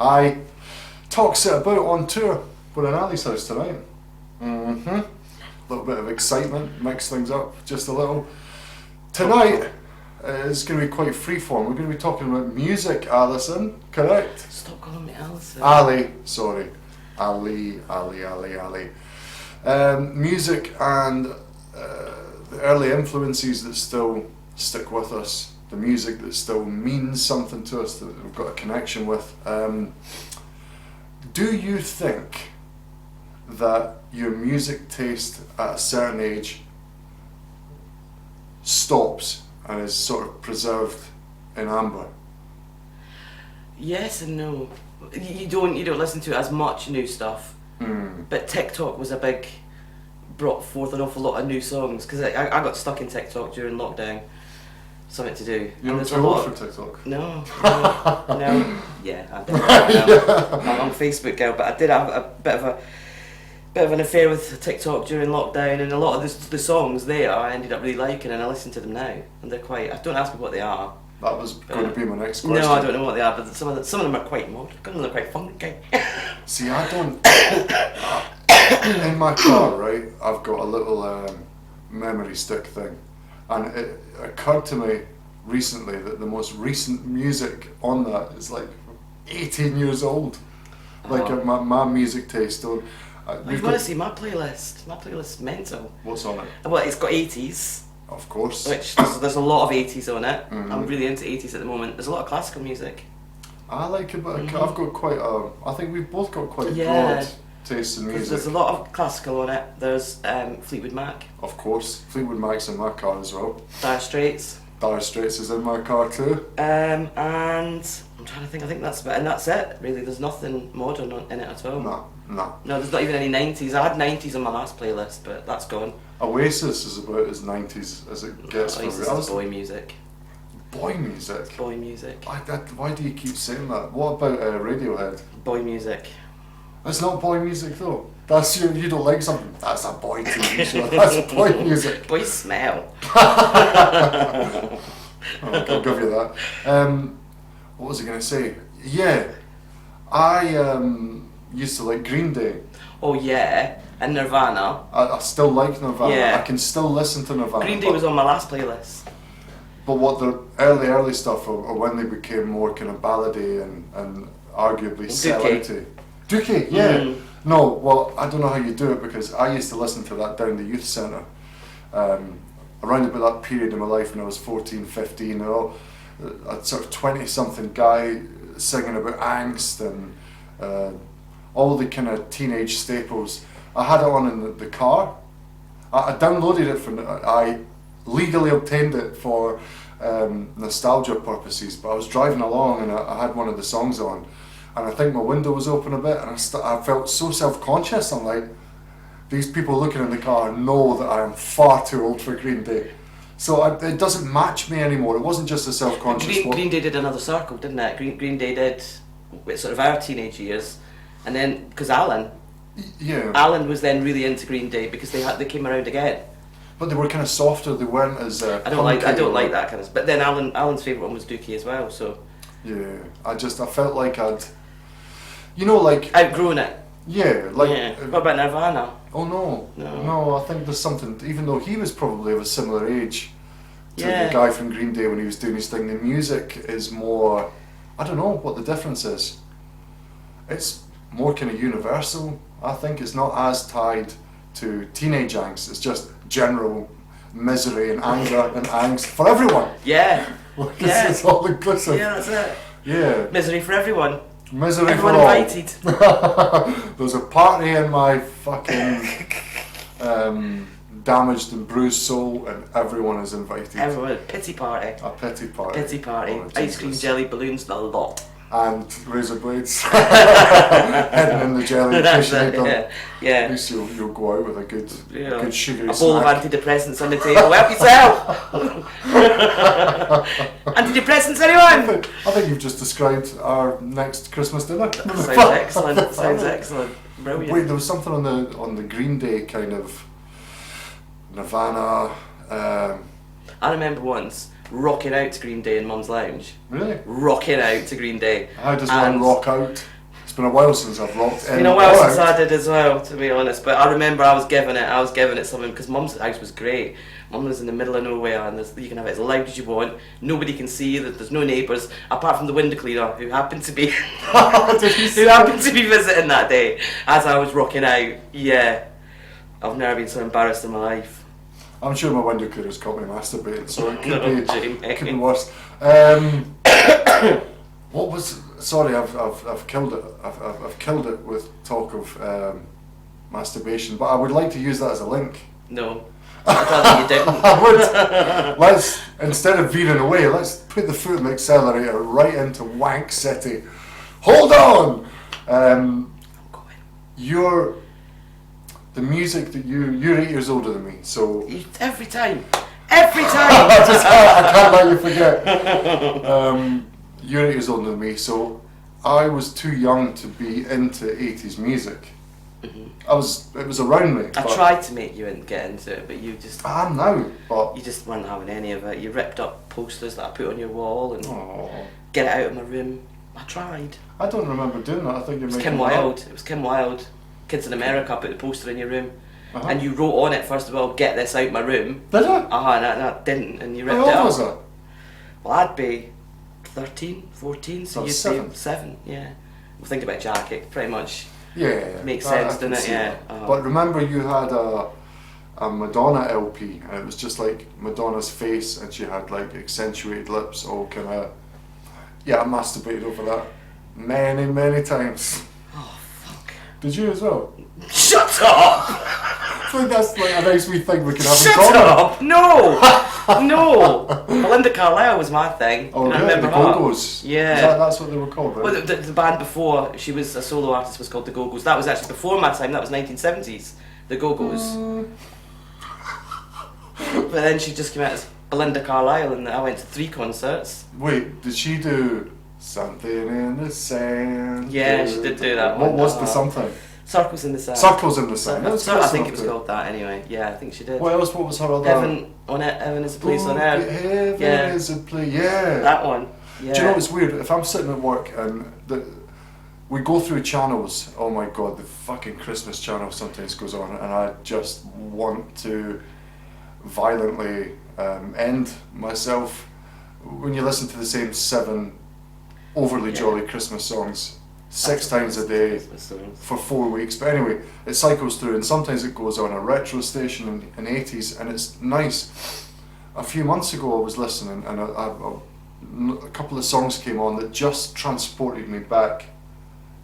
Hi. Talks it about on tour. We're in Allie's house tonight. A little bit of excitement, mix things up just a little. Tonight is going to be quite freeform. We're going to be talking about music, Alison, correct? Stop calling me Alison. Allie, sorry. Allie. Music and the early influences that still stick with us, the music that still means something to us, that we've got a connection with. Do you think that your music taste at a certain age stops and is sort of preserved in amber? Yes and no. You don't listen to as much new stuff. But TikTok was brought forth an awful lot of new songs, because I got stuck in TikTok during lockdown. Something to do. You're not too old for TikTok? No. Yeah, I did. I'm a Facebook girl, but I did have a bit of an affair with TikTok during lockdown, and a lot of the songs there I ended up really liking, and I listen to them now, and they're quite. Don't ask me what they are. That was going to be my next question. No, I don't know what they are, but some of them are quite modern. Some of them are quite funky. See, I don't. In my car, right, I've got a little memory stick thing, and it occurred to me recently that the most recent music on that is like 18 years old. Like my music taste. You want to see my playlist? My playlist's mental. What's on it? Well, it's got 80s. Of course. Which there's a lot of 80s on it. I'm really into 80s at the moment. There's a lot of classical music. I like it, but I've got quite I think we've both got quite broad taste in music. There's a lot of classical on it. There's Fleetwood Mac. Of course. Fleetwood Mac's in my car as well. Dire Straits. Dire Straits is in my car too. And I'm trying to think. I think that's about, and that's it. Really, there's nothing modern in it at all. No. No, there's not even any 90s. I had 90s on my last playlist, but that's gone. Oasis is about as 90s as it gets. Oasis is boy music. Boy music? Boy music. Why do you keep saying that? What about Radiohead? Boy music. It's not boy music though. That's you don't like something. That's a boy TV show. That's boy music. Boy smell. I'll give you that. What was I going to say? Yeah, I used to like Green Day. Oh yeah, and Nirvana. I still like Nirvana. Yeah. I can still listen to Nirvana. Green Day was on my last playlist. But what the early stuff, or when they became more kind of ballady and arguably sellouty. Dookie, yeah. No, well, I don't know how you do it, because I used to listen to that down the youth centre around about that period in my life when I was 14, 15, and a sort of 20-something guy singing about angst and all the kind of teenage staples. I had it on in the car. I downloaded it I legally obtained it for nostalgia purposes, but I was driving along and I had one of the songs on, and I think my window was open a bit, and I felt so self-conscious. I'm like, these people looking in the car know that I am far too old for Green Day. So it doesn't match me anymore. It wasn't just a self-conscious one. Green Day did another circle, didn't it? Green Day did sort of our teenage years, and then because Alan was then really into Green Day because they came around again. But they were kind of softer. They weren't as. I don't like that kind of. But then Alan's favourite one was Dookie as well. So. Yeah, I felt like I'd, like outgrown it. Yeah, like. What about Nirvana? Oh no. I think there's something. Even though he was probably of a similar age to the guy from Green Day when he was doing his thing, the music is more. I don't know what the difference is. It's more kind of universal. I think it's not as tied to teenage angst. It's just general misery and anger and angst for everyone. Yeah. It's all inclusive. Yeah, that's it. Yeah. Misery for everyone. Misery everyone for all. Invited. There's a party in my fucking damaged and bruised soul, and everyone is invited. Everyone, pity party. A pity party. Pity party. Oh, ice cream, jelly, balloons, the lot. And razor blades. Heading in the jelly and pushing them. Yeah. At least you'll go out with a good sugary snack. A bowl of antidepressants on the table. Help yourself! Antidepressants, anyone? I think you've just described our next Christmas dinner. Sounds excellent. Brilliant. Wait, there was something on the Green Day kind of Nirvana. I remember once rocking out to Green Day in Mum's lounge. Really? Rocking out to Green Day. How does one rock out? It's been a while since I've rocked. It's been a while since I did as well, to be honest. But I remember I was giving it something because Mum's house was great. Mum lives in the middle of nowhere, and you can have it as loud as you want. Nobody can see you. There's no neighbours apart from the window cleaner who happened to be visiting that day as I was rocking out. Yeah, I've never been so embarrassed in my life. I'm sure my window cleaner's caught me masturbating, so it could be worse. What was? Sorry, I've killed it. I've killed it with talk of masturbation, but I would like to use that as a link. No, I'd rather you didn't. I would. Let's, instead of veering away, let's put the foot in the accelerator right into Wank City. Hold on. The music that you're 8 years older than me, so every time. I can't let you forget. You're 8 years older than me, so I was too young to be into 80s music. Mm-hmm. It was around me. I tried to make you get into it, but you just... I am now, but... You just weren't having any of it. You ripped up posters that I put on your wall and Aww. Get it out of my room. I tried. I don't remember doing that. I think it was Kim Wilde. It was Kim Wilde. Kids in America put the poster in your room. Uh-huh. And you wrote on it, first of all, get this out my room. Did I? And I didn't, and you ripped it up. How old was that? Well, I'd be 13, 14, so you'd be 7, yeah. Well, think about jacket, pretty much. Yeah. Makes sense, doesn't it? Yeah. But remember, you had a Madonna LP, and it was just like Madonna's face, and she had like accentuated lips, all kind of... Yeah, I masturbated over that many, many times. Oh, fuck. Did you as well? Shut up! I think that's like a nice wee thing we can have in common. Shut up! No! No! Belinda Carlisle was my thing. Oh, yeah, remember the Go-Go's. Yeah. That's what they were called, right? Well, the band before she was a solo artist was called the Go-Go's. That was actually before my time. That was 1970s. The Go-Go's. But then she just came out as Belinda Carlisle, and I went to 3 concerts. Wait, did she do Something in the Sand? Yeah, she did do that What one. was the something? Circles in the Sand. Circles in the Sand. I think it was called that anyway. Yeah, I think she did. What else? What was her other? Heaven is a place on earth. Heaven is a place. Yeah. That one. Yeah. Do you know what's weird? If I'm sitting at work and we go through channels, oh my god, the fucking Christmas channel sometimes goes on, and I just want to violently end myself when you listen to the same 7 overly jolly Christmas songs 6 times a day for 4 weeks. But anyway, it cycles through, and sometimes it goes on a retro station in 80s, and it's nice. A few months ago I was listening, and a couple of songs came on that just transported me back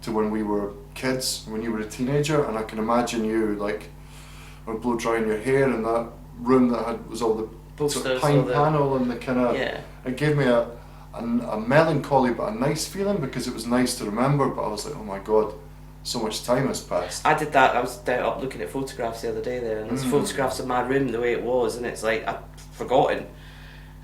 to when we were kids, when you were a teenager, and I can imagine you like blow drying your hair in that room that was all the posters, sort of pine panel, and the kind of it gave me a melancholy but a nice feeling, because it was nice to remember, but I was like, oh my god, so much time has passed. I did that. I was down up looking at photographs the other day there, and there's photographs of my room the way it was, and it's like I've forgotten.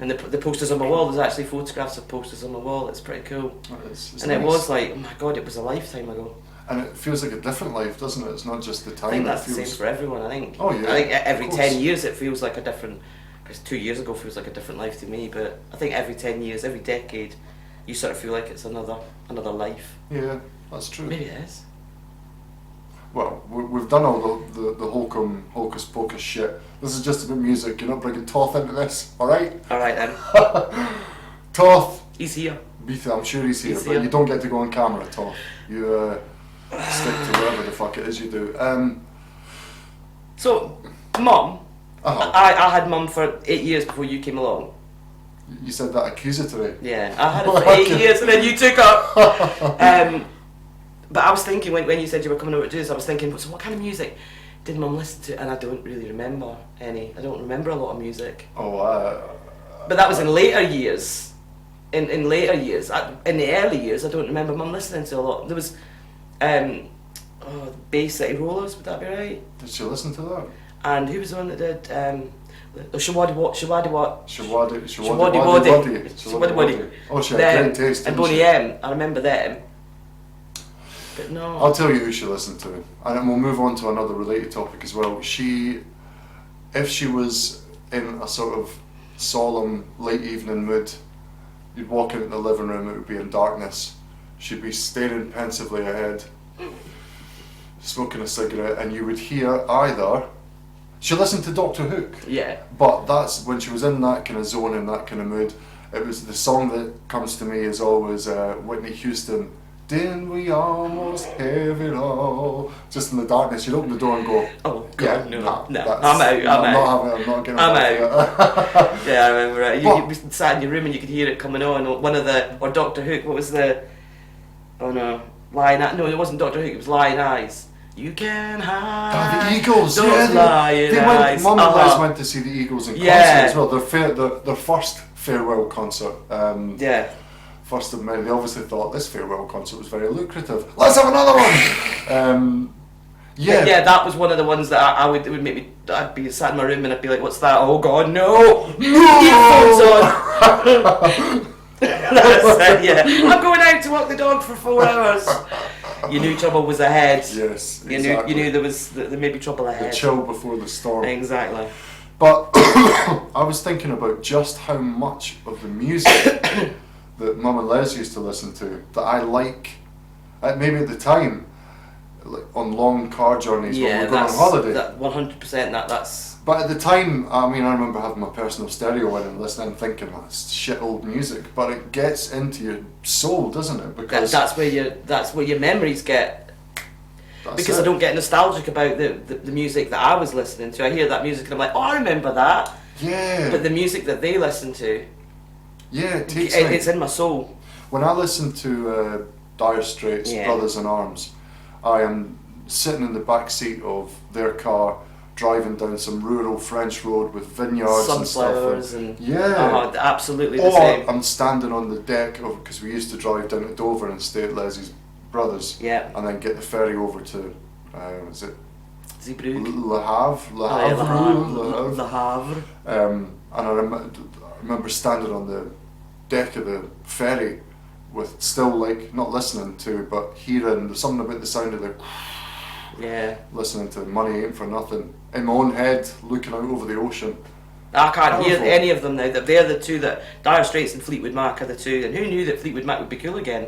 And the posters on my wall, there's actually photographs of posters on my wall. It's pretty cool. It's and nice. It was like, oh my god, it was a lifetime ago. And it feels like a different life, doesn't it? It's not just the time. I think that's the same for everyone. I think. Oh yeah. I think every 10 years it feels like a different. Because 2 years ago feels like a different life to me, but I think every 10 years, every decade, you sort of feel like it's another life. Yeah, that's true. Maybe it is. Well, we've done all the Holcomb hocus pocus shit. This is just about music. You're not bringing Toth into this, all right? All right then. Toth. He's here. I'm sure he's here, but you don't get to go on camera, Toth. You stick to whatever the fuck it is you do. So, Mum. I had Mum for 8 years before you came along. You said that accusatory. Yeah, I had her for 8 years and then you took her. But I was thinking, when you said you were coming over to do this, I was thinking, so what kind of music did Mum listen to? And I don't really remember any. I don't remember a lot of music. But that was in later years. In later years. In the early years, I don't remember Mum listening to a lot. There was Bay City Rollers, would that be right? Did she listen to that? And who was the one that did Shawadi Wadi. Oh, she had great taste. And Boney M, I remember them. But no. I'll tell you who she listened to, and then we'll move on to another related topic as well. If she was in a sort of solemn, late evening mood. You'd walk into the living room, it would be in darkness. She'd be staring pensively ahead, smoking a cigarette, and you would hear either... She listened to Doctor Hook. Yeah. But that's when she was in that kind of zone, in that kind of mood. It was the song that comes to me is always Whitney Houston. Didn't we almost have it all? Just in the darkness, you'd open the door and go, oh God, yeah, no, no, I'm out. I'm not getting I'm out. Yeah, I remember it. You sat in your room and you could hear it coming on. Or Doctor Hook, what was the... Oh no, Lying Eyes. No, it wasn't Doctor Hook, it was Lying Eyes. You can hide. The Eagles, those lying eyes. Mum and Les went to see the Eagles in concert as well. Their first farewell concert. First of many. They obviously thought this farewell concert was very lucrative. Let's have another one. Yeah, that was one of the ones that I would. It would make me. I'd be sat in my room and I'd be like, "What's that? Oh God, no! Earphones on." That's it, yeah. I'm going out to walk the dog for 4 hours. You knew trouble was ahead. Yes, exactly. You knew there may be trouble ahead. The chill before the storm. Exactly. But I was thinking about just how much of the music that Mum and Les used to listen to that I like, maybe at the time, like on long car journeys when we're going on holiday. That 100%. That's. But at the time, I mean, I remember having my personal stereo in and listening and thinking, that's shit old music. But it gets into your soul, doesn't it? Because that's where your memories get. Because I don't get nostalgic about the music that I was listening to. I hear that music and I'm like, oh, I remember that. Yeah. But the music that they listen to, yeah, it's in my soul. When I listen to Dire Straits, Brothers in Arms, I am sitting in the back seat of their car, driving down some rural French road with vineyards sunflowers and stuff. Absolutely the same. Or I'm standing on the deck of, because we used to drive down to Dover and stay at Leslie's brother's, and then get the ferry over to, is it Zeebrugge? Le Havre? Le Havre. And I remember standing on the deck of the ferry with still like, not listening to, but hearing something about the sound of the... Yeah. Listening to Money Ain't For Nothing in my own head, looking out over the ocean. I can't hear any of them now. They're the two that Dire Straits and Fleetwood Mac are the two. And who knew that Fleetwood Mac would be cool again?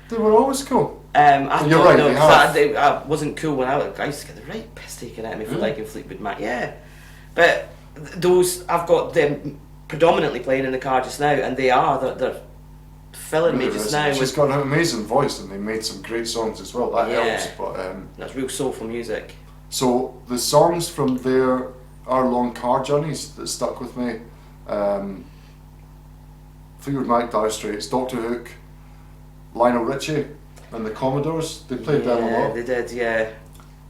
They were always cool. You're right. I wasn't cool when I used to get the right piss taken out of me for liking Fleetwood Mac. Yeah, but those I've got them predominantly playing in the car just now, and they're filling me just now. She's got an amazing voice, and they made some great songs as well. That helps. But that's real soulful music. So the songs from our long car journeys that stuck with me: Fleetwood Mac, Dire Straits, Doctor Hook, Lionel Richie, and the Commodores. They played them a lot. They did, yeah.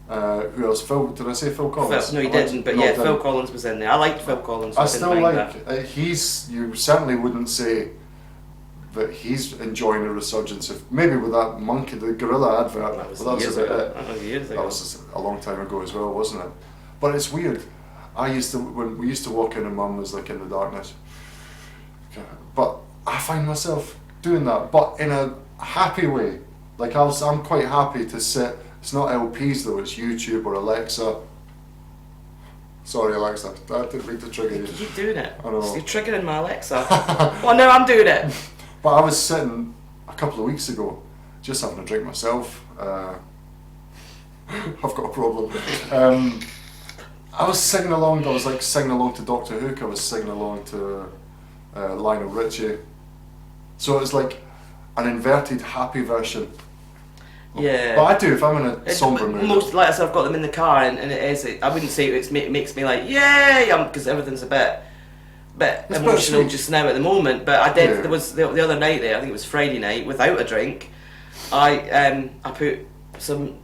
Who else? Phil? Did I say Phil Collins? No, he didn't. But yeah, Phil Collins was in there. I liked Phil Collins. I still like. You certainly wouldn't say that he's enjoying a resurgence of, maybe with that monkey, the gorilla advert. That was years ago. That was a long time ago as well, wasn't it? But it's weird. When we used to walk in and Mum was like in the darkness. But I find myself doing that, but in a happy way. Like I'm quite happy to sit. It's not LPs though. It's YouTube or Alexa. Sorry, Alexa. I didn't mean to trigger you. You keep doing it. I know. You're triggering my Alexa. Well, no, I'm doing it. But I was sitting a couple of weeks ago, just having a drink myself. I've got a problem. I was singing along. I was like singing along to Doctor Hook. I was singing along to Lionel Richie. So it's like an inverted happy version. Yeah. But I do if I'm in a somber mood. Most, like I said, I've got them in the car, and it is. I wouldn't say it makes me like yay, because everything's a bit emotional just now at the moment. But I did. Yeah. There was the other night there. I think it was Friday night. Without a drink, I put some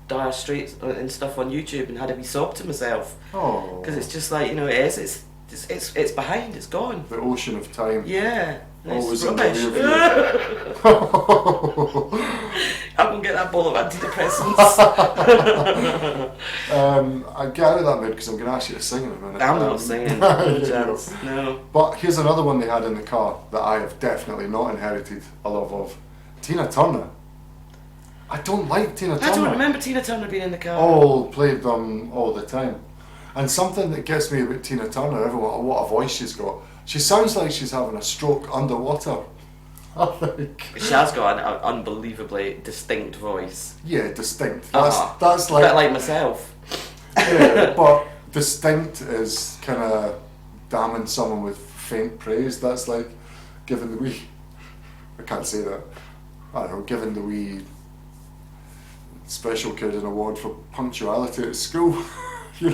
Dire Straits and stuff on YouTube and had a wee sob to myself. Oh. Because it's just like, it is. It's behind. It's gone. The ocean of time. Yeah. Always in the rear view. I'm gonna get that bowl of antidepressants. I get out of that mood because I'm gonna ask you to sing in a minute. I'm not singing. No. But here's another one they had in the car that I have definitely not inherited a love of. Tina Turner. I don't like Tina Turner. I don't remember Tina Turner being in the car. Oh, played them all the time. And something that gets me about Tina Turner, everyone, what a voice she's got. She sounds like she's having a stroke underwater. I think. She has got an unbelievably distinct voice. Yeah, distinct. Uh-huh. That's A like. bit like myself. Yeah, but distinct is kind of damning someone with faint praise. That's like giving the wee. I can't say that. I don't know, giving the wee special kid an award for punctuality at school. You're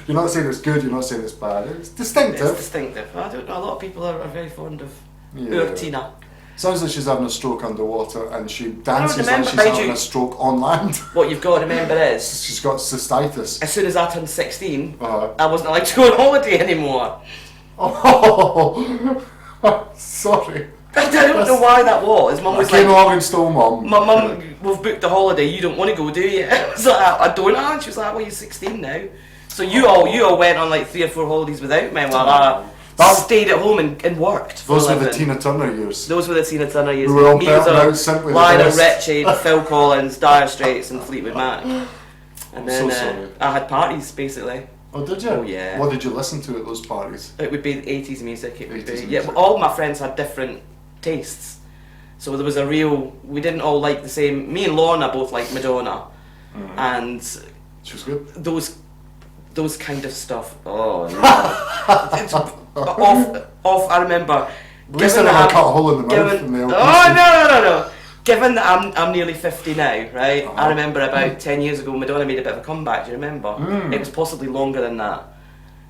not saying it's good, you're not saying it's bad. It's distinctive. It's distinctive. I don't know, a lot of people are very fond of Tina. Sounds like she's having a stroke underwater and she dances like remember, she's having a stroke on land. What you've got to remember is, She's got cystitis. as soon as I turned 16, Uh-huh. I wasn't allowed to go on holiday anymore. Oh, sorry. I don't know why that was. Mum I was came like, along and stole Mum. Mum, we've booked a holiday, you don't want to go, do you? I was like, I don't. And she was like, well, you're 16 now. So you all went on like 3 or 4 holidays without me, while I stayed at home and worked. Those were the Tina Turner years. Those were the Tina Turner years. We were all Me was belting out simply the Lionel best. Richie, Phil Collins, Dire Straits and Fleetwood Mac. And I'm then so sorry. I had parties basically. Oh, did you? Oh, yeah. What did you listen to at those parties? It would be 80s music. It would 80s be, music. yeah. All my friends had different tastes, so there was a real. We didn't all like the same. Me and Lorna both liked Madonna, and She was good. those kind of stuff. Oh no! It's off. I remember. At least I never cut a hole in the mouth in the No. Given that I'm nearly 50 now, right? Uh-huh. I remember about 10 years ago, Madonna made a bit of a comeback. Do you remember? It was possibly longer than that.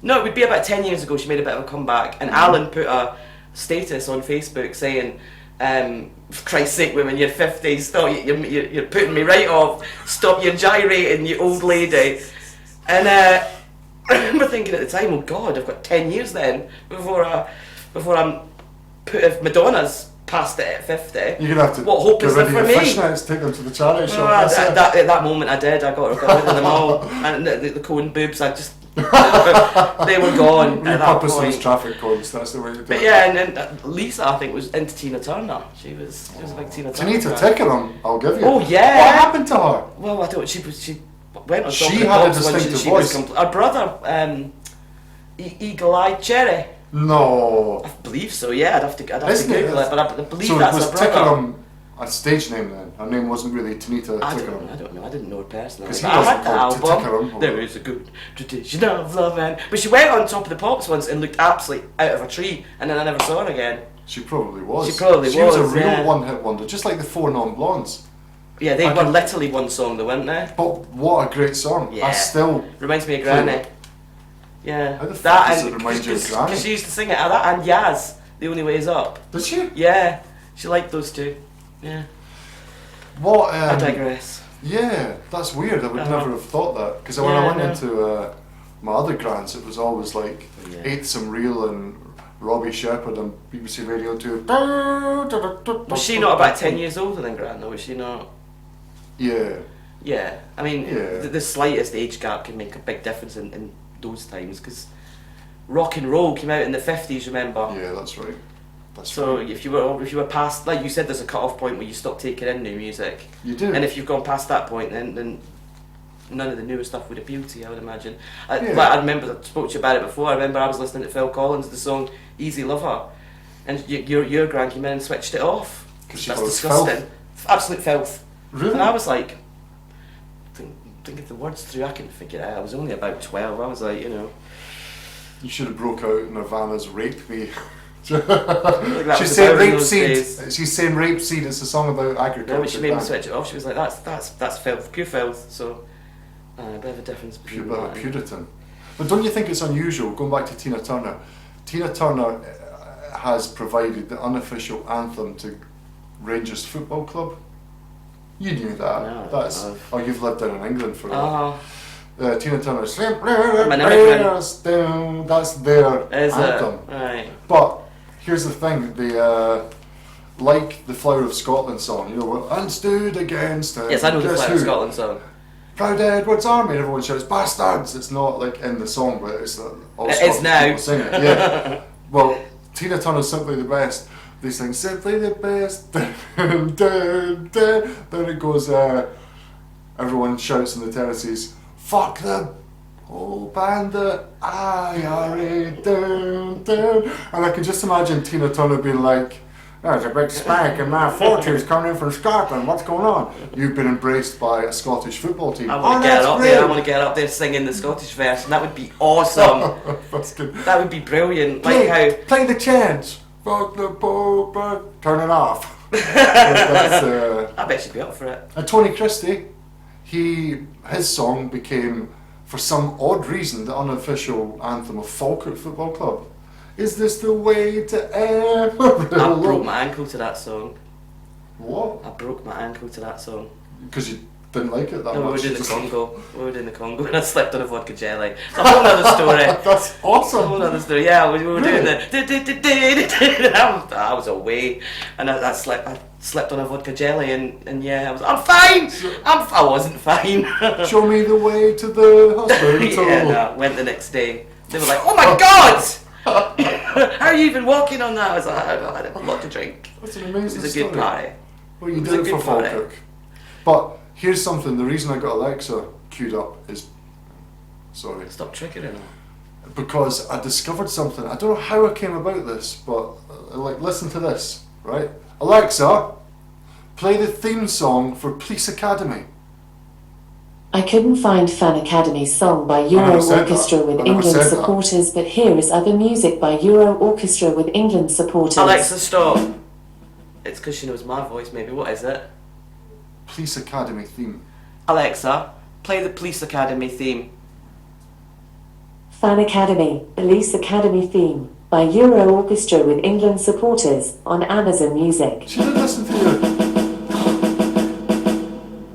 No, it would be about 10 years ago. She made a bit of a comeback, and Alan put a status on Facebook saying, "For Christ's sake, women, you're 50. Stop! You're putting me right off. Stop your gyrating, you old lady." And I remember thinking at the time, "Oh God, I've got 10 years then before I'm put if Madonna's." Past it at 50. You're gonna have to what hope get is rid there of for your me? fishnets, take them to the charity shop. At that moment I did. I got rid of them all. And the cone boobs, I just they were gone at that Repurpose point. those traffic codes. That's the way to do But it. yeah, and then Lisa, I think, was into Tina Turner. She was a big Tina Turner. Tanita fan. Tickerham, I'll give you. Oh yeah. What happened to her? Well, I don't. She went on. She Top of the had a Pops when distinctive she was voice. her brother, Eagle-Eyed Cherry. No. I believe so. Yeah, I'd have to Isn't it? Google it, but I believe So that's was her brother. Tickerham a stage name then? Her name wasn't really Tanita I Tickerham. don't know. I didn't know her personally. 'Cause But he I wasn't had the called album. Tickerham. There is a good tradition of love, but she went on Top of the Pops once and looked absolutely out of a tree, and then I never saw her again. She probably was. She probably She was a was, real yeah. one-hit wonder, just like the Four Non-Blondes. Yeah, they I were could- literally one song, though, weren't they? But what a great song! Yeah. I still. Reminds me of Play Granny. it. Yeah, How the fuck that does and it remind you of Granny? because she used to sing it. That and Yaz, The Only Way Is Up. Did she? Yeah, she liked those two. Yeah, What? I digress. Yeah, that's weird. I would Uh-huh. never have thought that because when Yeah, I went no. into my other grants, it was always like Yeah. Ate Some Real and Robbie Shepherd on BBC Radio 2. Was she not about 10 years older than Gran, though? Was she not? Yeah. Yeah, I mean, Yeah. the slightest age gap can make a big difference in those times, because rock and roll came out in the 50s, remember? Yeah, that's right. That's So right. if you were past, like you said, there's a cut-off point where you stop taking in new music, You do. and if you've gone past that point, then none of the newer stuff would appeal to you, I would imagine. Yeah. Like I remember, I spoke to you about it before. I remember I was listening to Phil Collins, the song "Easy Lover," and your gran came in and switched it off. 'Cause she That's thought it was disgusting, absolute filth. Really? And I was like, thinking the words through, I couldn't figure it out. I was only about 12. I was like, You should have broke out Nirvana's "Rape Me." that She's was saying about in rape those seed. days. She's saying rape seed. It's a song about agriculture. Yeah, but she made me Dan. switch it off. She was like, that's filth, pure filth. So, a bit of a difference between Bit of a that and- Puritan. But don't you think it's unusual, going back to Tina Turner? Tina Turner has provided the unofficial anthem to Rangers Football Club. You knew that. No, That's no. oh, you've lived down in England for a Tina Turner. I'm an immigrant. That's their Is anthem. it? Right. But here's the thing: the like the Flower of Scotland song, we're and stood against it. Yes, I know the Guess Flower of who? Scotland song. Proud Edward's Army, and everyone shouts bastards. It's not like in the song, but it's all It Scottish is now. people sing it. Yeah. Well, Tina Turner's simply the best. They sing simply the best. Dun, dun, dun. Then it goes. Everyone shouts in the terraces. Fuck the hope and the IRA, dun, dun. And I could just imagine Tina Turner being like, there's a big spank and my fortune's coming in from Scotland, what's going on? You've been embraced by a Scottish football team. I want to get up there. I want to get up there singing the Scottish version. That would be awesome. That's good. That would be brilliant. Play the chants. Fuck the Pope, turn it off. I bet she'd be up for it. And Tony Christie, his song became, for some odd reason, the unofficial anthem of Falkirk Football Club. Is this the way to Amarillo? I broke my ankle to that song. What? I broke my ankle to that song. Because you didn't like it that no, much? We were doing the Congo and I slept on a vodka jelly. It's a whole other story. That's awesome. A whole other story. Yeah, we were doing the... I was away and I slept on a vodka jelly and yeah, I'm fine! I wasn't fine. Show me the way to the hospital. Yeah, no, went the next day. They were like, oh my God! How are you even walking on that? I was like, I had a lot to drink. That's an amazing It was a story. good party. Well, you did it for Falkirk. But here's something, the reason I got Alexa queued up is... Sorry. Stop tricking her. Because I discovered something. I don't know how I came about this, but listen to this, right? Alexa, play the theme song for Police Academy. I couldn't find Fan Academy's song by Euro Orchestra with England supporters, but here is other music by Euro Orchestra with England supporters. Alexa, stop. It's because she knows my voice, maybe. What is it? Police Academy theme. Alexa, play the Police Academy theme. Fan Academy, Police Academy theme by Euro Orchestra with England supporters on Amazon Music. She didn't listen to you.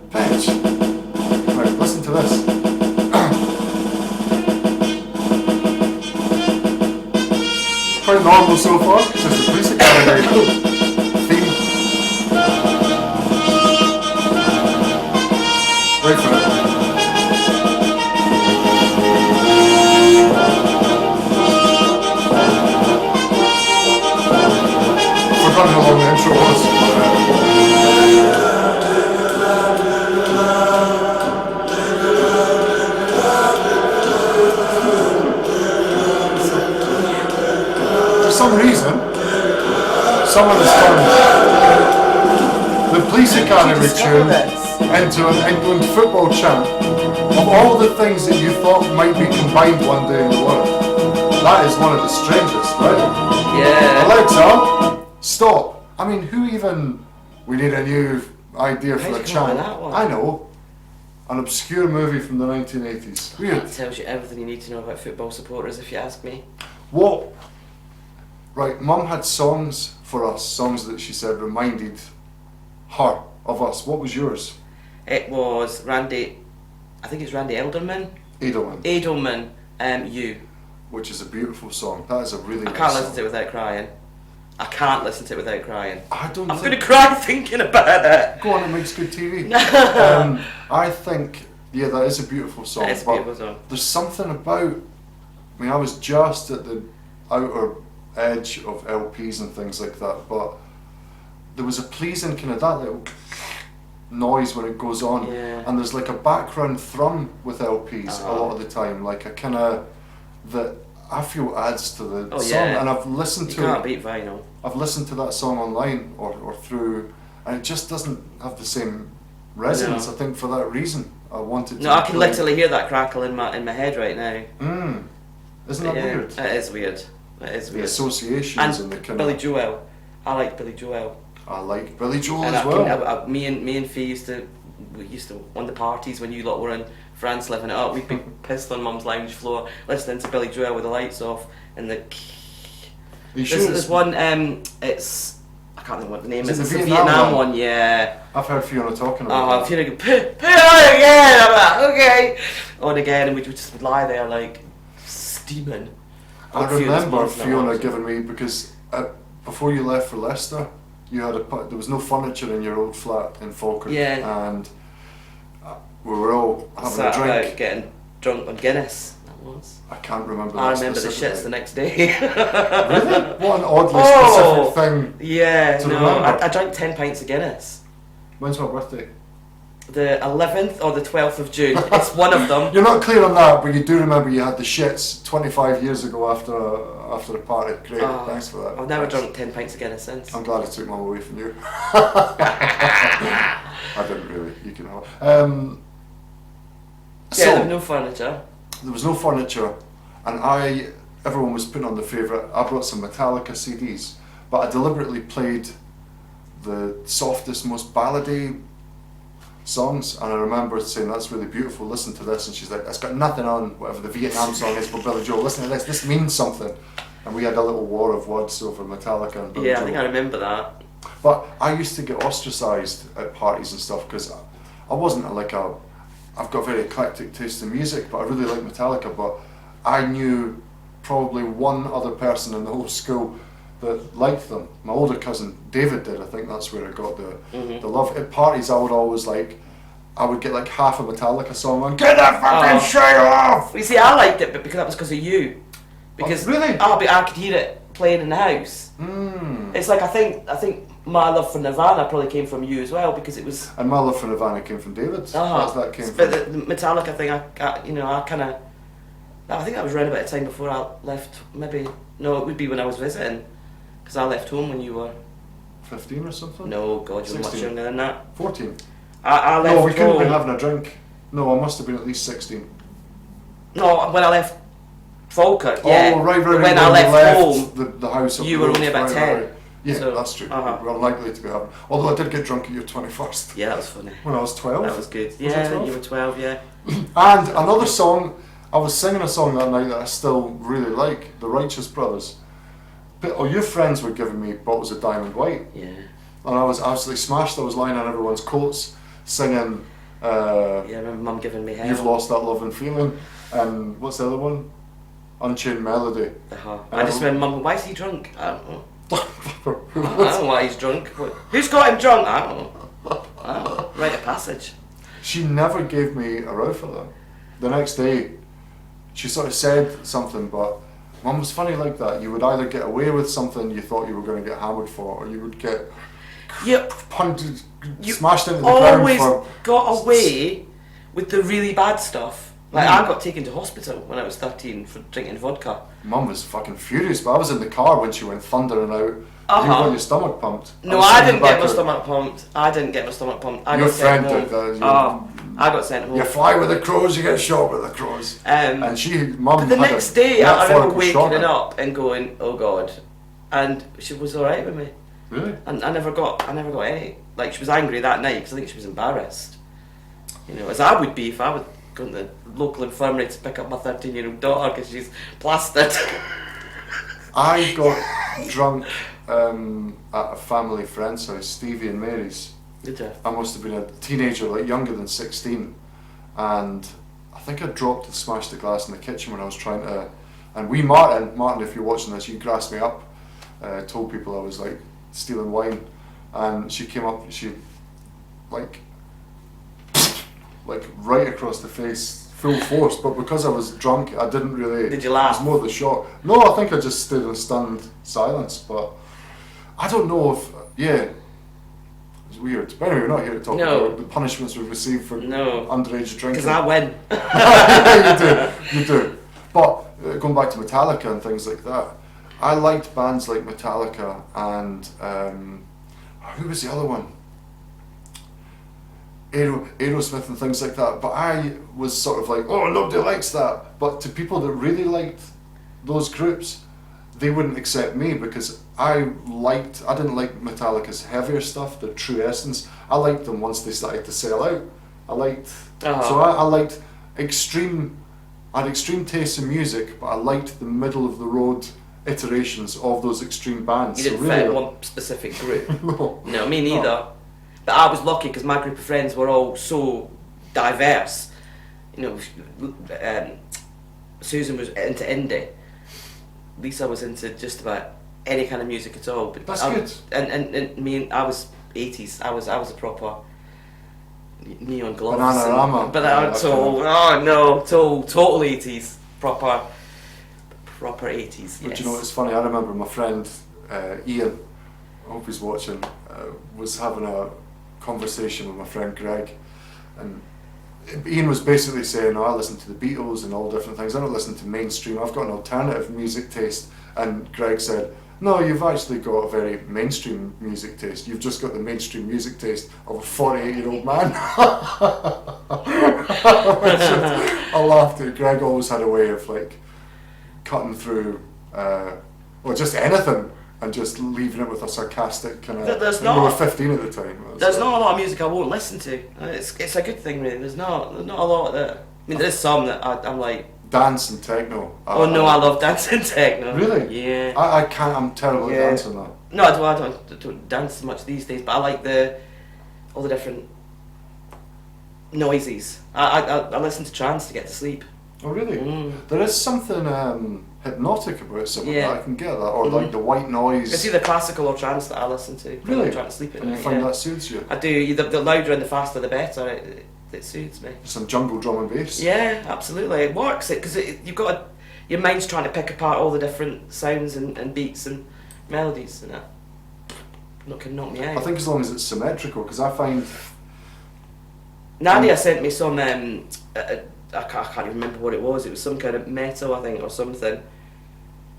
Bitch. Right, listen to this. Quite normal so far. It's just the Police Academy theme. Wait for it. I forgot how long the intro was. For some reason, someone has turned the Police Academy tune into an England football chant. Of all the things that you thought might be combined one day in the world, that is one of the strangest, right? Yeah. Alexa, stop. I mean, who even... We need a new idea for a chant. I know. An obscure movie from the 1980s. Weird. That tells you everything you need to know about football supporters, if you ask me. What? Right, Mum had songs for us, songs that she said reminded her of us. What was yours? It was Randy... I think it's Randy Edelman. Edelman. You. Which is a beautiful song. That is a really nice song. I can't listen to it without crying. I can't listen to it without crying. I'm going to cry thinking about it. Go on, it makes good TV. I think, yeah, that is a beautiful song. It is a beautiful song. There's something about... I mean, I was just at the outer edge of LPs and things like that, but there was a pleasing kind of that little noise when it goes on, and there's like a background thrum with LPs a lot of the time, like a kind of that I feel adds to the song, and I've listened to can't beat vinyl. I've listened to that song online or through, and it just doesn't have the same resonance. I think for that reason I wanted to. No, I can literally hear that crackle in my head right now. Isn't that weird? It is weird. It is weird. The associations and the kind Billy Joel. I like Billy Joel. I like Billy Joel and as well. Me and Fee used to on the parties when you lot were in France living it up. We'd be pissed on Mum's lounge floor listening to Billy Joel with the lights off and the. There's one. It's I can't think what the name is. It's the Vietnam one. Yeah. I've heard Fiona talking about. Oh, Fiona go put on again. I'm like, okay, on again, and we just would lie there like steaming. I remember Fiona giving me, because before you left for Leicester, you had there was no furniture in your old flat in Falkirk, and we were all having a drink, out getting drunk on Guinness. That was. I can't remember. I remember the shits the next day. Really? What an oddly specific thing. Yeah. To remember. I drank 10 pints of Guinness. When's my birthday? The 11th or the 12th of June. It's one of them. You're not clear on that, but you do remember you had the shits 25 years ago after a party. Great, thanks for that. I've never drunk 10 pints of Guinness since. I'm glad I took mum away from you. I didn't really. You can have. There was no furniture. There was no furniture, and everyone was putting on the favourite. I brought some Metallica CDs, but I deliberately played the softest, most ballady songs, and I remember saying, "That's really beautiful, listen to this," and she's like, "It's got nothing on whatever the Vietnam song is for Billy Joel, listen to this means something." And we had a little war of words over Metallica and Billy Joel. I think I remember that. But I used to get ostracised at parties and stuff because I wasn't I've got a very eclectic taste in music, but I really like Metallica, but I knew probably one other person in the whole school that liked them. My older cousin David did. I think that's where I got the love. At parties I would always I would get like half a Metallica song and get that fucking shit off! Well, you see, I liked it, but because that was because of you. Because really? I could hear it playing in the house. It's like I think my love for Nirvana probably came from you as well, because it was. And my love for Nirvana came from David. That came but from. The Metallica thing, I think that was around about the time before I left. Maybe no, it would be when I was visiting, because I left home when you were 15 or something. No, God, you were much younger than that. 14. I left. No, we couldn't have been home. having a drink. No, I must have been at least 16. No, when I left Falkirk, yeah. Oh, right. When I left home, the house. You were only about 10. Right. Yeah, so, that's true. We're unlikely to be having. Although I did get drunk at your 21st. Yeah, that was funny. When I was 12. That was good. Yeah, you were 12. Yeah. And another song. I was singing a song that night that I still really like, The Righteous Brothers. Your friends were giving me bottles of Diamond White. Yeah. And I was absolutely smashed. I was lying on everyone's coats singing. I remember Mum giving me hell. You've Lost That Love and Feeling. And what's the other one? Unchained Melody. I just remember Mum, why is he drunk? I don't know. I don't know why he's drunk. Who's got him drunk? I don't know. Write a passage. She never gave me a row for that. The next day, she sort of said something, but Mum was funny like that. You would either get away with something you thought you were going to get hammered for, or you would get punted, smashed into the ground for... You always got away with the really bad stuff. Like, I got taken to hospital when I was 13 for drinking vodka. Mum was fucking furious, but I was in the car when she went thundering out. You got your stomach pumped. No, I didn't get my stomach pumped. Your friend did that. I got sent home. You fly with the crows, you get shot with the crows. And Mum. But the next day, I remember waking up and going, "Oh God," and she was all right with me. Really? And I never got any. Like, she was angry that night because I think she was embarrassed. You know, as I would be if I would go to the local infirmary to pick up my 13-year-old daughter because she's plastered. I got drunk at a family friend's house, Stevie and Mary's. Did you? I must have been a teenager, like younger than 16, and I think I dropped and smashed the glass in the kitchen when I was trying to. And Martin, if you're watching this, you grassed me up, told people I was like stealing wine, and she came up, she like right across the face, full force. But because I was drunk, I didn't really. Did you laugh? It was more the shock. No, I think I just stood in stunned silence. But I don't know if It's weird. But anyway, we're not here to talk about the punishments we've received for underage drinking. Because I win. You do. But going back to Metallica and things like that, I liked bands like Metallica and who was the other one? Aerosmith and things like that. But I was sort of like, oh, nobody likes that. But to people that really liked those groups, they wouldn't accept me because I didn't like Metallica's heavier stuff, the true essence. I liked them once they started to sell out. So I liked extreme. I had extreme taste in music, but I liked the middle of the road iterations of those extreme bands. You didn't fit in one specific group. No, me neither. No. But I was lucky because my group of friends were all so diverse. You know, Susan was into indie. Lisa was into just about any kind of music at all. But that's good. And me, I was 80s. I was a proper neon gloves. Bananarama. Total 80s. Proper 80s. But yes. you know, it's funny. I remember my friend Ian, I hope he's watching, was having a conversation with my friend Greg, And Ian was basically saying, I listen to the Beatles and all different things. I don't listen to mainstream. I've got an alternative music taste. And Greg said, no, you've actually got a very mainstream music taste. You've just got the mainstream music taste of a 48-year-old man. I laughed at it. Greg always had a way of like cutting through, just anything, and just leaving it with a sarcastic kind of. We were 15 at the time. There's not a lot of music I won't listen to. It's a good thing, really. There's not a lot that. I mean, there is some that I'm like. Dance and techno. I love dance and techno. Really? Yeah. I can't. I'm terrible at dancing now. No, I don't dance much these days. But I like all the different noises. I listen to trance to get to sleep. Oh really? There is something hypnotic about some of that. I can get that, or like the white noise. It's either classical or trance that I listen to. Really? I'm trying to sleep at night. And you find that suits you? I do. The louder and the faster, the better. It suits me. Some jungle drum and bass. Yeah, absolutely. It works. Because you've got your mind's trying to pick apart all the different sounds and beats and melodies, and that can knock me out. I think as long as it's symmetrical, because I find. Nadia sent me some. I can't even remember what it was. It was some kind of metal, I think, or something.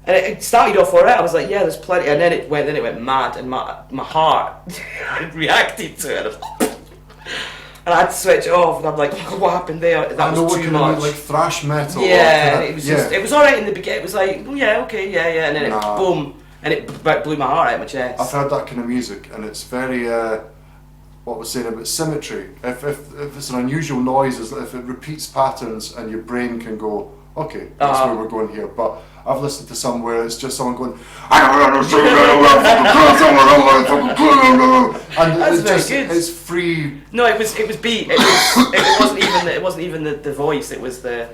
And it started off alright. I was like, yeah, there's plenty. And then it went mad, and my heart reacted to it. And I had to switch it off, and I'm like, oh, what happened there? That was too much. Like thrash metal. Yeah, it was just. It was alright in the beginning. It was like, oh yeah, okay, yeah, and then it boom, and it blew my heart out of my chest. I've heard that kind of music, and it's very. What we're saying about symmetry. If it's an unusual noise, if it repeats patterns, and your brain can go, okay, that's where we're going here. But I've listened to some where it's just someone going, and it's free. No, it was beat. It wasn't even the voice. It was the.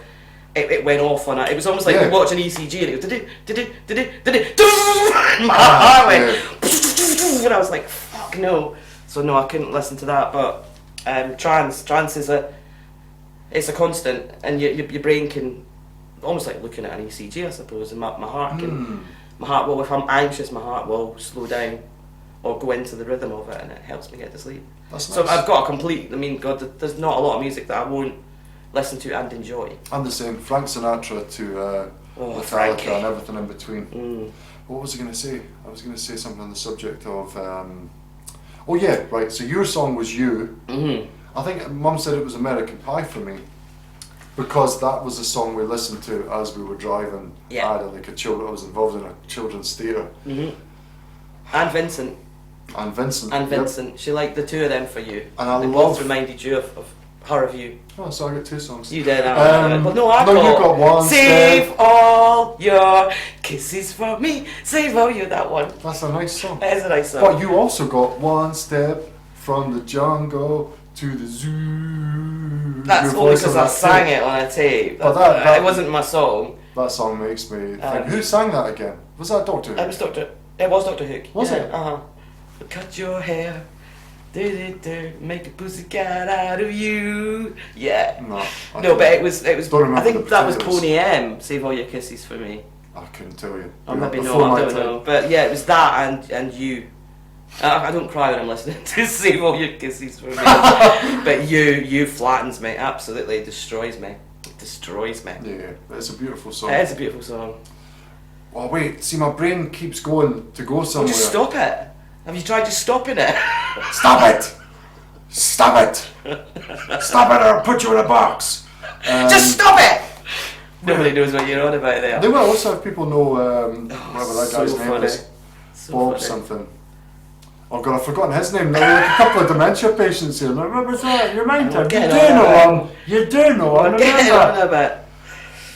It went off on it. It was almost like you're watching ECG, and it was my heart went, and I was like, fuck no. So no, I couldn't listen to that. But trance is a constant, and your brain can almost like looking at an ECG, I suppose. And my heart will, if I'm anxious, my heart will slow down or go into the rhythm of it, and it helps me get to sleep. That's nice. So I've got a complete. I mean, God, there's not a lot of music that I won't listen to and enjoy. I'm the same. Frank Sinatra to Metallica and everything in between. What was I going to say? I was going to say something on the subject of. Oh yeah, right. So your song was You. I think Mum said it was American Pie for me, because that was the song we listened to as we were driving. Yeah. I was involved in a children's theatre. And Vincent. Yep. She liked the two of them for you. And they both reminded you of her of you. Oh, so I got two songs. You did. But no, you got one. Save all your kisses for me. Save all your that one. That's a nice song. That is a nice song. But you also got One Step from the Jungle to the Zoo. That's only because I sang it on a tape. But it wasn't my song. That song makes me think. Who sang that again? Was that Doctor Hook? It was Dr. Hook. Was it? Cut your hair. Make a pussycat out of you. Yeah. No, but it was. I think that was Pony M. Save all your kisses for me. I couldn't tell you. Or maybe no, I don't know. But yeah, it was that and you. I don't cry when I'm listening to Save All Your Kisses for Me. But you flattens me. Absolutely destroys me. It destroys me. Yeah, it's a beautiful song. It is a beautiful song. Oh wait, see my brain keeps going to go somewhere. Well, just stop it. Have you tried just stopping it? Stop it! Stop it! Stop it, or I'll put you in a box. Just stop it! Nobody knows what you're on about there. They will also have people know whatever that guy's name is. Bob something. Oh god, I've forgotten his name. There were like a couple of dementia patients here. Like, what was that? Your mind time. You do know him.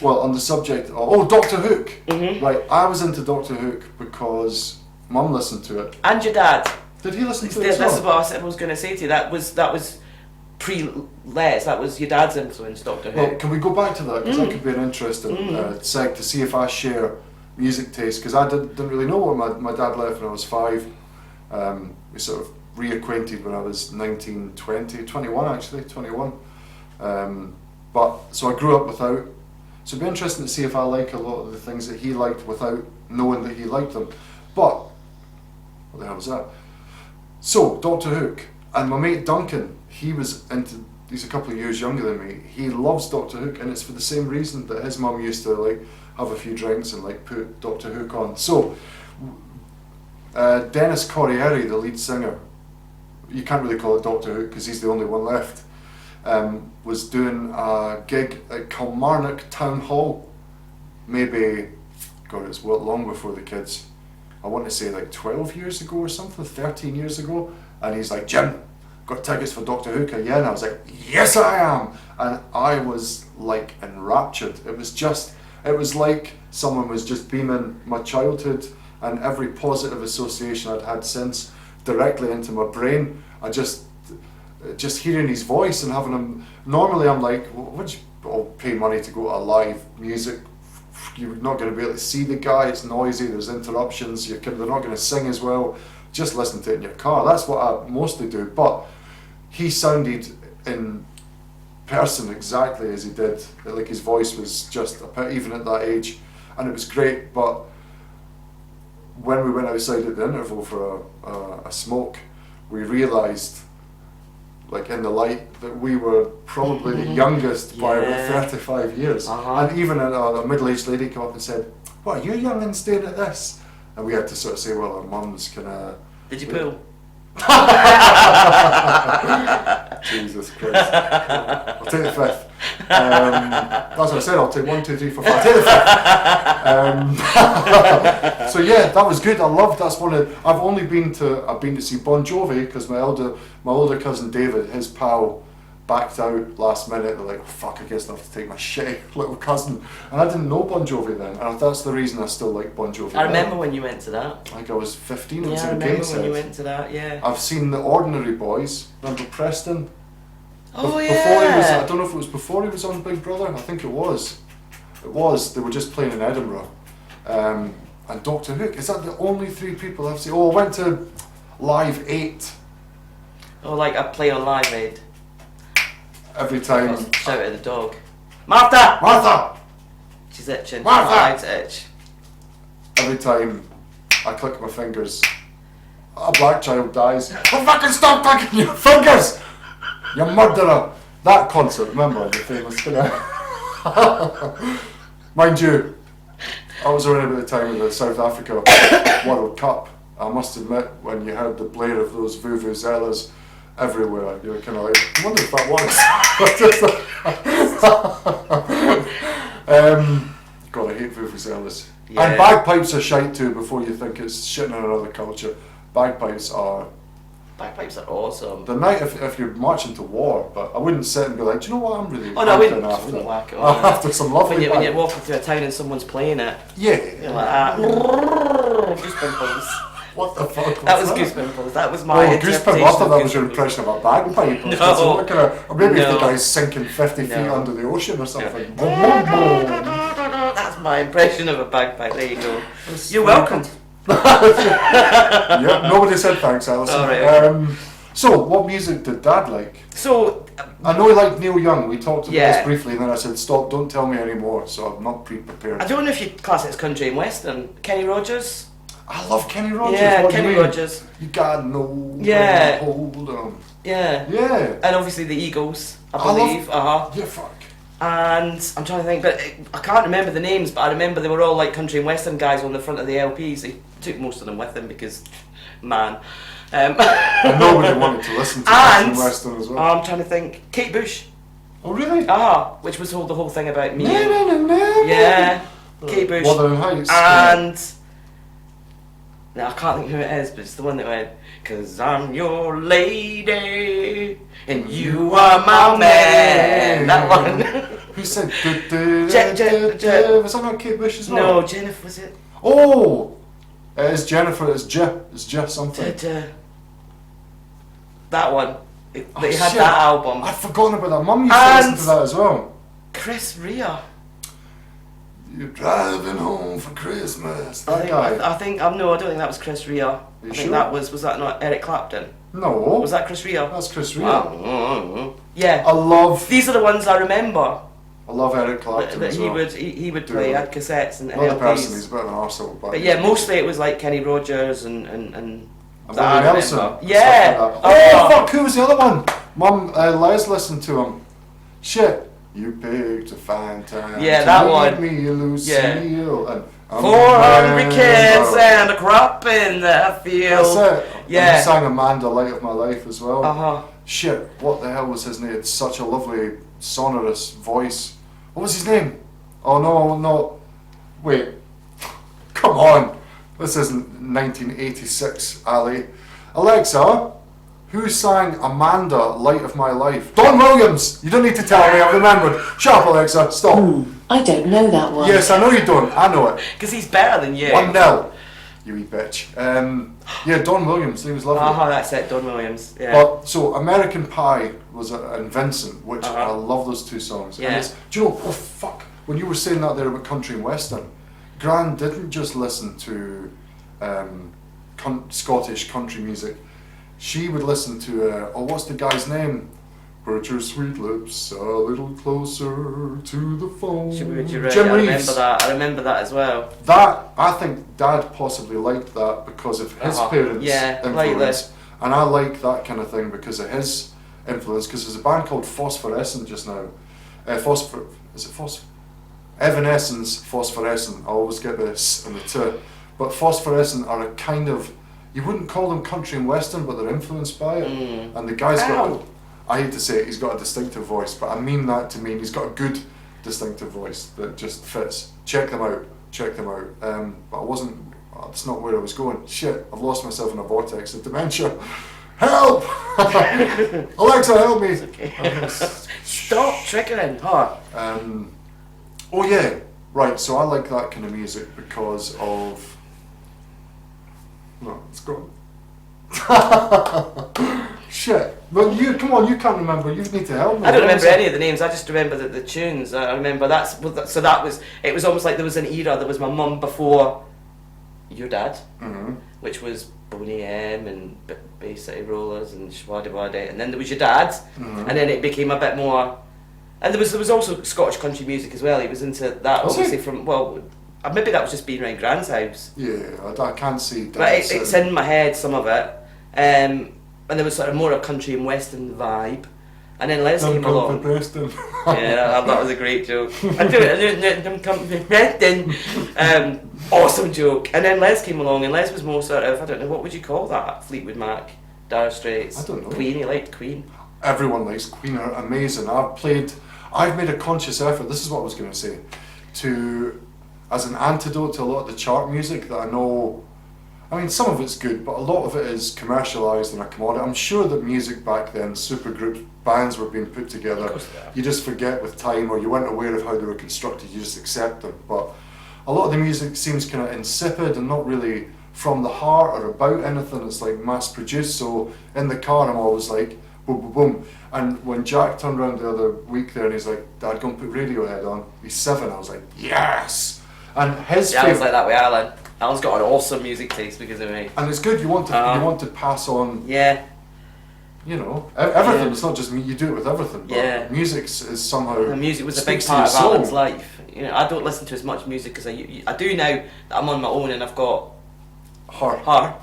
Well, on the subject of Doctor Hook. Right, I was into Doctor Hook because Mum listened to it. And your dad. Did he listen to it as well? This is what I was going to say to you. That was pre-Les. That was your dad's influence, Doctor Who. Well, can we go back to that? Because that could be an interesting seg to see if I share music taste. Because I didn't really know what my dad left when I was 5. We sort of reacquainted when I was 19, 20, 21 actually, 21. But so I grew up without. So it'd be interesting to see if I like a lot of the things that he liked without knowing that he liked them. But what the hell was that? So Doctor Hook, and my mate Duncan, he was into he's a couple of years younger than me. He loves Doctor Hook, and it's for the same reason that his mum used to like have a few drinks and like put Doctor Hook on. So Dennis Corriere, the lead singer, you can't really call it Doctor Hook because he's the only one left, was doing a gig at Kilmarnock Town Hall, maybe, God, it's long before the kids. I want to say like 12 years ago or something, 13 years ago, and he's like, Jim, got tickets for Doctor Hook again? I was like, yes I am! And I was like enraptured. It was like someone was just beaming my childhood and every positive association I'd had since directly into my brain. I just hearing his voice and having him, normally I'm like, would you pay money to go to a live music? You're not going to be able to see the guy, it's noisy, there's interruptions, they're not going to sing as well. Just listen to it in your car. That's what I mostly do. But he sounded in person exactly as he did. Like his voice was just, even at that age, and it was great. But when we went outside at the interval for a smoke, we realised, like in the light, that we were probably the youngest by about 35 years. And even a middle-aged lady came up and said, "What, you young'uns staying at this?" And we had to sort of say, well, our mums kind of... Did you pool? Jesus Christ. I'll take the fifth. That's what I said, I'll take 1, 2, 3, 4, 5. I'll take the fifth. So yeah, that was good. I loved, that's one of, I've been to see Bon Jovi because my older cousin David, his pal, backed out last minute. They're like, oh, fuck, I guess I have to take my shitty little cousin. And I didn't know Bon Jovi then, and that's the reason I still like Bon Jovi. I remember when you went to that. Like I was 15, it was I in remember Gateshead. when you went to that, yeah. I've seen the Ordinary Boys. Remember Preston? Oh yeah. Before he was, I don't know if it was before he was on Big Brother. I think it was. It was. They were just playing in Edinburgh. And Doctor Hook. Is that the only 3 people I've seen? Oh, I went to Live 8. Oh, like I play on Live Aid. Every time. Shout at the dog. Martha! Martha! She's itching. Martha! My eyes itch. Every time I click my fingers, a black child dies. Oh, fucking stop clicking your fingers! You murderer! That concert, remember, the famous mind you, I was around about the time of the South Africa World Cup. I must admit, when you heard the blare of those vuvuzelas everywhere, you were kind of like, I wonder if that works. God, I hate vuvuzelas. Yeah. And bagpipes are shite too, before you think it's shitting on another culture. Bagpipes are awesome. the night if you're marching to war, but I wouldn't sit and be like, do you know what, I'm really wouldn't after, whack it on. after some lovely when you're walking through a town and someone's playing it. Yeah. You're like that. Goose pimples. What the fuck That was Goose pimples. That was my interpretation. I thought that was your impression of a bagpipe. No. Or maybe if No. the guy's sinking 50 feet No. under the ocean or something. That's my impression of a bagpipe. There you go. You're welcome. Yep, nobody said thanks, Alison. All right. So, what music did Dad like? So, I know he liked Neil Young. We talked about Yeah. this briefly, and then I said, stop, don't tell me anymore, so I'm not pre-prepared. I don't know if you class it as country and western. Kenny Rogers? I love Kenny Rogers. Yeah, what do Kenny you mean? Rogers. You gotta know. Yeah. Hold on. Yeah. Yeah. And obviously the Eagles, I I love- believe. Yeah, fuck. And I'm trying to think, but I can't remember the names, but I remember they were all like country and western guys on the front of the LPs. He took most of them with him because, man. And nobody wanted to listen to And Western as well. I'm trying to think. Kate Bush. Oh, really? Which was the whole thing about me. Yeah. Yeah. Kate Bush. Wuthering Heights. And now I can't think who it is, but it's the one that went, 'cause I'm your lady and you are my man. That one. Who said? Je- Was that not Kate Bush as well? No, Jennifer, was it? Oh, it is Jennifer. It's J something. That one. They had shit. that album. I'd forgotten about that. Mum used to And- listen to that as well. Chris Rea. You're driving home for Christmas. That guy. I don't think that was Chris Rea. I think sure? that was that not Eric Clapton? No. Was that Chris Rea? That's Chris Rea. Yeah. I love These are the ones I remember Eric Clapton that as he well. would play. Had cassettes and Another person, LPs. he's a bit of an arsehole. But yeah, mostly it was like Kenny Rogers and And that I Willie Nelson. remember. and Yeah. stuff like that. Oh, fuck, who was the other one? Mum, Les listened to him. Shit. You picked a fine time. Yeah, to that meet one. Me, Lucille. Yeah. And 400 kids and a crop in the field. That's it. Yeah. And he sang Amanda, Light of My Life as well. Uh-huh. Shit, what the hell was his name? It's such a lovely, sonorous voice. What was his name? Oh no. Wait. Come on. This isn't 1986, Allie. Alexa, who sang Amanda, Light of My Life? Don Williams! You don't need to tell me, I've remembered. Shut up, Alexa, stop. I don't know that one. Yes, I know you don't, I know it. Because he's better than you. 1-0. You wee bitch. Yeah, Don Williams, he was lovely. That's it, Don Williams. Yeah. But, so, American Pie was and Vincent, which I love those two songs. Yeah. And do you know, oh fuck, when you were saying that there about country and western, Gran didn't just listen to Scottish country music. She would listen to, what's the guy's name? Put your sweet lips a little closer to the phone. Jim Reeves. I remember that as well. That, I think Dad possibly liked that because of his parents' influence. And I like that kind of thing because of his influence, because there's a band called Phosphorescent just now. Evanescence, Phosphorescent. I always get this and the two. But Phosphorescent are a kind of, you wouldn't call them country and western, but they're influenced by it. And the guy's got, I hate to say it, he's got a distinctive voice, but I mean that to mean he's got a good distinctive voice that just fits. Check them out. But I wasn't, that's not where I was going. Shit, I've lost myself in a vortex of dementia. Help! Alexa, help me! Okay. Stop triggering her. Oh yeah, right, so I like that kind of music because of... No, it's gone. Shit. But you, come on, you can't remember. You need to help me. I don't remember any of the names. I just remember the tunes. I remember it was almost like there was an era. There was my mum before your dad, which was Boney M and Bay City Rollers and Shwaddy Waddy, and then there was your dad, and then it became a bit more. And there was also Scottish country music as well. He was into that, obviously maybe that was just being around Gran's house. Yeah, I can't see. But it's in my head, some of it. And there was sort of more a country and western vibe. And then Les came along. Yeah, that was a great joke. I do it. Don't come to Preston. Awesome joke. And then Les came along, and Les was more sort of, I don't know, what would you call that? Fleetwood Mac, Dire Straits. I don't know. Queen. He liked Queen. Everyone likes Queen. Are amazing. I've made a conscious effort. This is what I was going to say. As an antidote to a lot of the chart music that I know. I mean, some of it's good, but a lot of it is commercialised and a commodity. I'm sure that music back then, supergroups, bands were being put together. You just forget with time, or you weren't aware of how they were constructed, you just accept them. But a lot of the music seems kind of insipid and not really from the heart or about anything. It's like mass produced, so in the car I'm always like, boom, boom, boom. And when Jack turned around the other week there and he's like, Dad, go and put Radiohead on. He's 7, I was like, yes! And his I was like that with Alan. Alan's got an awesome music taste because of me. And it's good. You want to pass on. Yeah. You know, everything. It's not just me. You do it with everything. But music is somehow. The music was a big part of Alan's life. You know, I don't listen to as much music as I do now that I'm on my own and I've got her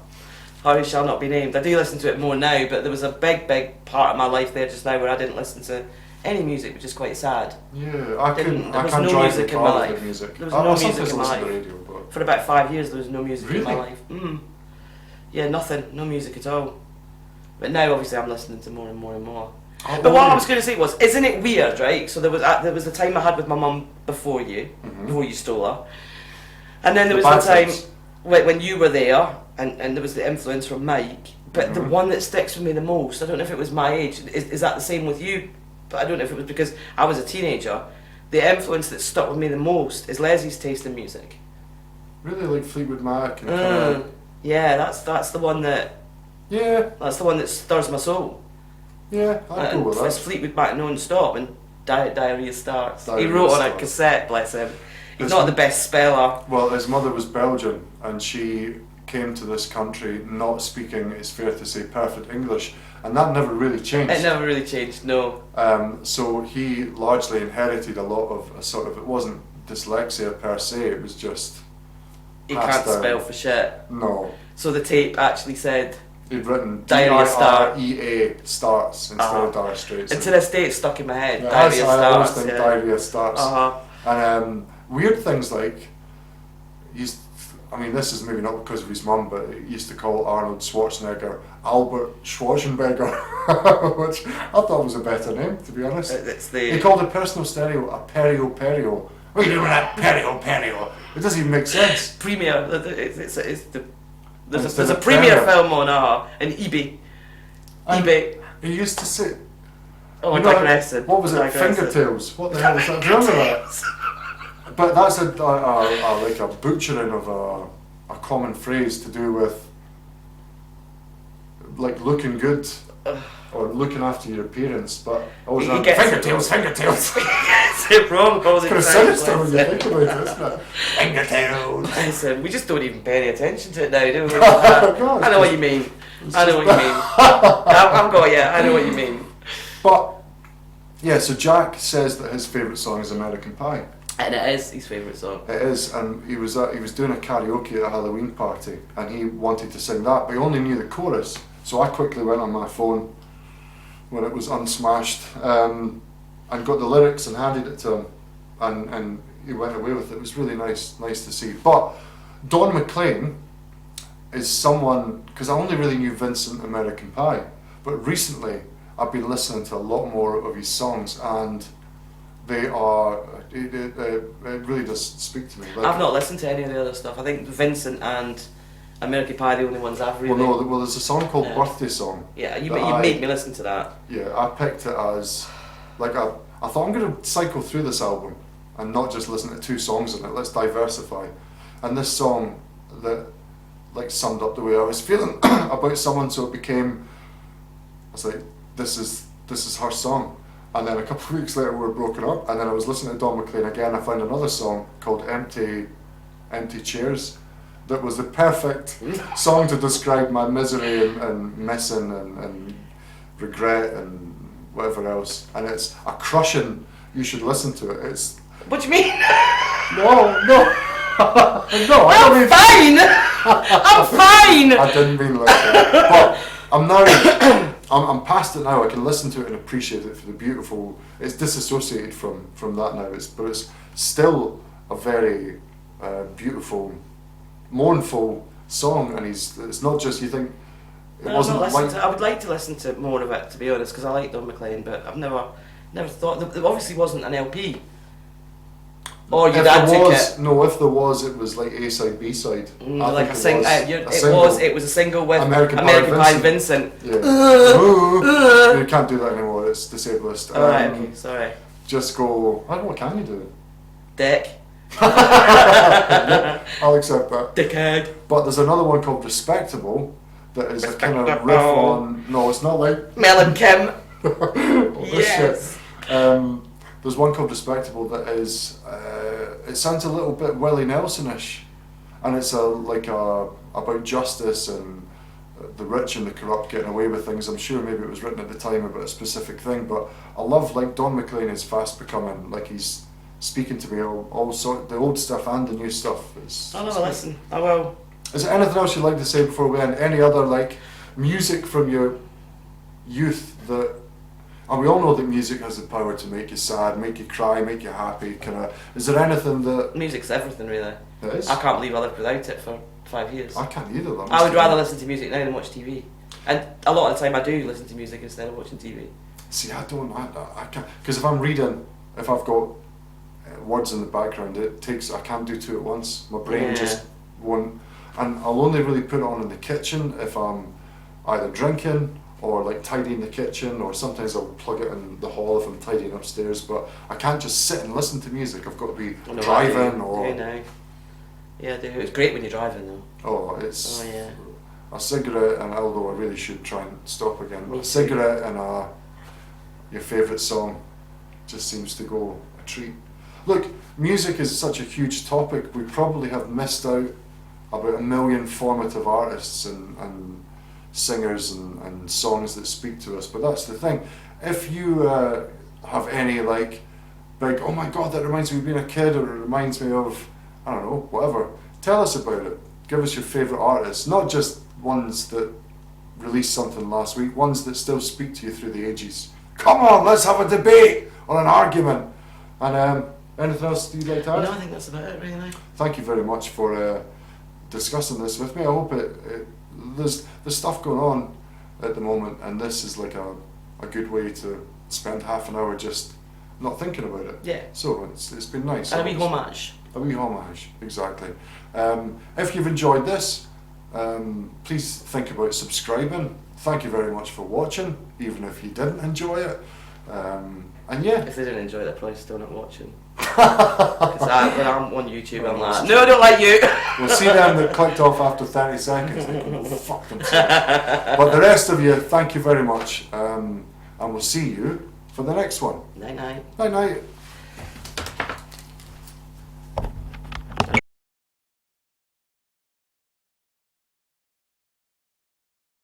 who shall not be named. I do listen to it more now, but there was a big part of my life there just now where I didn't listen to any music, which is quite sad. Yeah, There I was can't no drive music the in my car life. with music. There was no music in my listen to life. radio, but For about 5 years, there was no music in my Really? life. Yeah, nothing, no music at all. But now, obviously, I'm listening to more and more and more. But what I was going to say was, isn't it weird, right? So there was the time I had with my mum before you stole her, and then there was the time when you were there, and there was the influence from Mike. But the one that sticks with me the most, I don't know if it was my age. Is that the same with you? But I don't know if it was because I was a teenager. The influence that stuck with me the most is Leslie's taste in music. Really, like Fleetwood Mac and kind of. Yeah, that's the one that. Yeah. That's the one that stirs my soul. Yeah, I'd go with It's that. Fleetwood Mac non-stop and diarrhea starts. Diarrhea He wrote on a starts. cassette, bless him. He's not the best speller. Well, his mother was Belgian, and she came to this country not speaking, it's fair to say, perfect English, and that never really changed. It never really changed, no. So he largely inherited a lot of a sort of, it wasn't dyslexia per se, it was just He passed can't down. spell for shit. No. So the tape actually said he'd written Diarrhea Star. DIREA starts instead of Dire Straits. And to this day it's stuck in my head. Yeah, Diarrhea I always Starts. think Diarrhea Starts. Uh-huh. And weird things like, this is maybe not because of his mum, but he used to call Arnold Schwarzenegger Albert Schwarzenegger, which I thought was a better name, to be honest. He called a personal stereo a perio. What are you doing with that perio? It doesn't even make sense. Premiere. There's a premiere film on and eBay. eBay. He used to say. Oh, digressing. What was it? Fingertails. What the hell is that? Do you remember that? But that's like a butchering of a common phrase to do with like looking good or looking after your appearance. But I was fingertails. Gets it wrong. It's kind of sinister when you think about it, isn't it? Fingertails. Listen, we just don't even pay any attention to it now, do we? I know what you mean. I've got you. I know what you mean. But yeah, so Jack says that his favourite song is American Pie. And it is his favourite song. It is, and he was doing a karaoke at a Halloween party, and he wanted to sing that, but he only knew the chorus. So I quickly went on my phone when it was unsmashed, and got the lyrics and handed it to him, and he went away with it. It was really nice to see. But Don McLean is someone, because I only really knew Vincent American Pie, but recently I've been listening to a lot more of his songs, and they are, it really does speak to me. Like, I've not listened to any of the other stuff. I think Vincent and American Pie are the only ones I've really... Well, there's a song called Birthday Song. Yeah, you made me listen to that. Yeah, I picked it as, like, I thought I'm going to cycle through this album and not just listen to 2 songs in it, let's diversify. And this song that, like, summed up the way I was feeling about someone, so it became, I was like, this is her song. And then a couple of weeks later we were broken up, and then I was listening to Don McLean again. I found another song called Empty Chairs that was the perfect song to describe my misery and missing and regret and whatever else. And it's a crushing, you should listen to it. It's... What do you mean? No, I'm fine! I'm fine! I didn't mean like that. But I'm now... I'm past it now. I can listen to it and appreciate it for the beautiful. It's disassociated from that now. But it's still a very beautiful, mournful song, and it's not just you think. I would like to listen to more of it, to be honest, because I like Don McLean, but I've never thought. There obviously wasn't an LP. Or your dad took it. No, if there was, it was like A side, B side. Like a single. It was a single with American Pie and Vincent. Yeah. You can't do that anymore. It's disabled. Alright, okay, sorry. Just go. I don't know. What can you do? Dick. I'll accept that. Dickhead. But there's another one called Respectable that is a kind of riff on. No, it's not like Mel and Kim. Yes. There's one called Respectable that is, it sounds a little bit Willie Nelson-ish, and it's about justice and the rich and the corrupt getting away with things. I'm sure maybe it was written at the time about a specific thing, but I love, like, Don McLean is fast becoming, like, he's speaking to me all sort, the old stuff and the new stuff. I'll have a listen. I will. Is there anything else you'd like to say before we end? Any other, like, music from your youth that... And we all know that music has the power to make you sad, make you cry, make you happy, Is there anything that... Music's everything, really. It is? I can't believe I lived without it for 5 years. I can't either. I would rather listen to music now than watch TV. And a lot of the time I do listen to music instead of watching TV. See, I can't... Because if I'm reading, if I've got words in the background, I can't do 2 at once. My brain just won't... And I'll only really put it on in the kitchen if I'm either drinking or like tidying the kitchen, or sometimes I'll plug it in the hall if I'm tidying upstairs, but I can't just sit and listen to music. I've got to be driving or... Yeah, I do. It's great when you're driving though. Oh, it's... Oh, yeah. A cigarette, and although I really should try and stop again, but a cigarette and your favourite song just seems to go a treat. Look, music is such a huge topic, we probably have missed out about 1 million formative artists and singers and songs that speak to us, but that's the thing. If you have any like big, oh my god, that reminds me of being a kid, or it reminds me of, I don't know, whatever, tell us about it. Give us your favourite artists, not just ones that released something last week, ones that still speak to you through the ages. Come on, let's have a debate or an argument. And anything else you'd like to add? No, I think that's about it, really. Thank you very much for discussing this with me. I hope there's stuff going on at the moment, and this is like a good way to spend half an hour just not thinking about it. Yeah. So it's been nice. And a wee homage. A wee homage, exactly. If you've enjoyed this, please think about subscribing. Thank you very much for watching, even if you didn't enjoy it. And yeah. If they didn't enjoy it, they're probably still not watching. Because when I'm on YouTube, I'm like, no, I don't like you. We'll see them that clicked off after 30 seconds. They can fuck themselves. But the rest of you, thank you very much. And we'll see you for the next one. Night night. Night night.